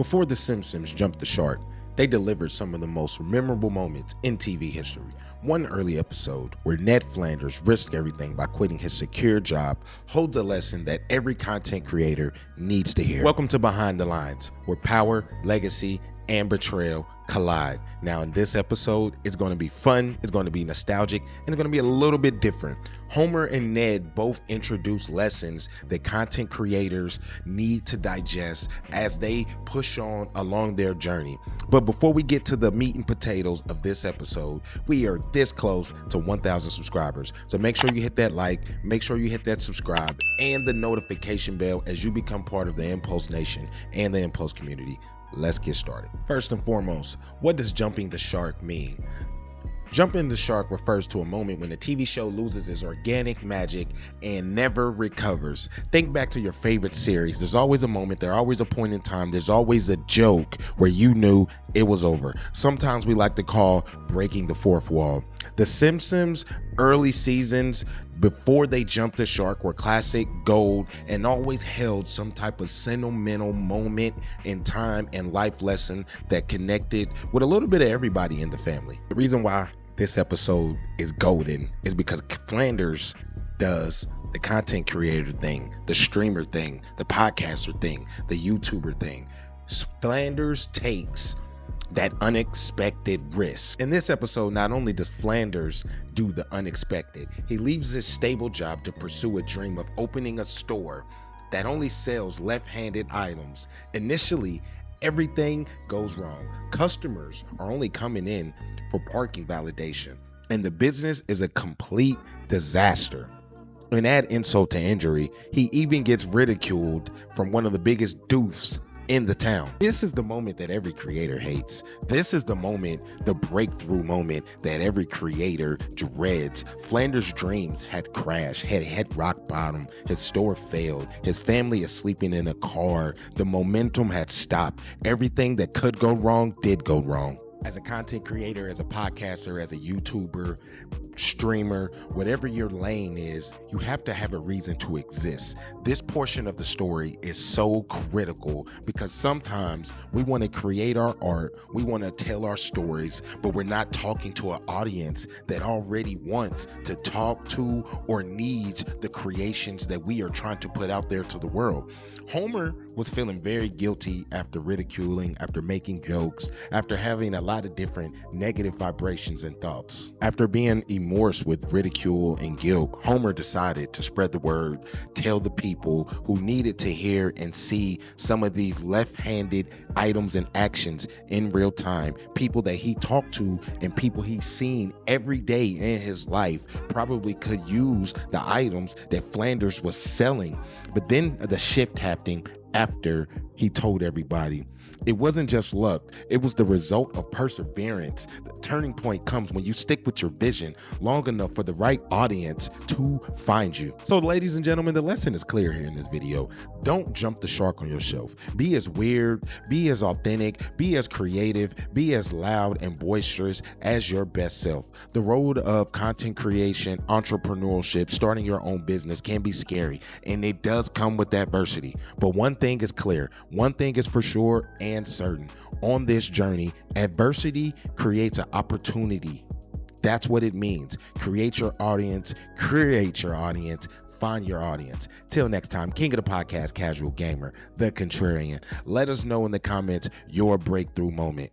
Before The Simpsons jumped the shark, they delivered some of the most memorable moments in TV history. One early episode where Ned Flanders risked everything by quitting his secure job holds a lesson that every content creator needs to hear. Welcome to Behind the Lines, where power, legacy, and betrayal collide. Now in this episode, it's going to be fun, it's going to be nostalgic, and it's going to be a little bit different. Homer and Ned both introduce lessons that content creators need to digest as they push on along their journey. But before we get to the meat and potatoes of this episode, we are this close to 1,000 subscribers. So make sure you hit that like, make sure you hit that subscribe and the notification bell as you become part of the Impulse Nation and the Impulse community. Let's get started. First and foremost, what does jumping the shark mean? Jumping the shark refers to a moment when a TV show loses its organic magic and never recovers. Think back to your favorite series. There's always a moment, there's always a point in time, there's always a joke where you knew it was over. Sometimes we like to call breaking the fourth wall. The Simpsons early seasons before they jumped the shark were classic gold and always held some type of sentimental moment in time and life lesson that connected with a little bit of everybody in the family. The reason why this episode is golden is because Flanders does the content creator thing, the streamer thing, the podcaster thing, the YouTuber thing. Flanders takes that unexpected risk. In this episode, not only does Flanders do the unexpected, he leaves his stable job to pursue a dream of opening a store that only sells left-handed items. Initially, everything goes wrong. Customers are only coming in for parking validation, and the business is a complete disaster. And add insult to injury, he even gets ridiculed from one of the biggest doofs in the town. This is the moment that every creator hates. This is the moment, the breakthrough moment that every creator dreads. Flanders' dreams had crashed, had hit rock bottom. His store failed. His family is sleeping in a car. The momentum had stopped. Everything that could go wrong did go wrong. As a content creator, as a podcaster, as a YouTuber, streamer, whatever your lane is, you have to have a reason to exist. This portion of the story is so critical because sometimes we want to create our art, we want to tell our stories, but we're not talking to an audience that already wants to talk to or needs the creations that we are trying to put out there to the world. Homer was feeling very guilty after ridiculing, after making jokes, after having a lot of different negative vibrations and thoughts. After being immersed with ridicule and guilt, Homer decided to spread the word, tell the people who needed to hear and see some of these left-handed items and actions in real time. People that he talked to and people he's seen every day in his life probably could use the items that Flanders was selling. But then the shift happened after he told everybody. It wasn't just luck, it was the result of perseverance. The turning point comes when you stick with your vision long enough for the right audience to find you. So ladies and gentlemen, the lesson is clear here in this video. Don't jump the shark on yourself. Be as weird, be as authentic, be as creative, be as loud and boisterous as your best self. The road of content creation, entrepreneurship, starting your own business can be scary, and it does come with adversity. But one thing is clear, one thing is for sure and certain. On this journey, adversity creates an opportunity. That's what it means. Create your audience, find your audience. Till next time, king of the podcast, casual gamer, the contrarian. Let us know in the comments your breakthrough moment.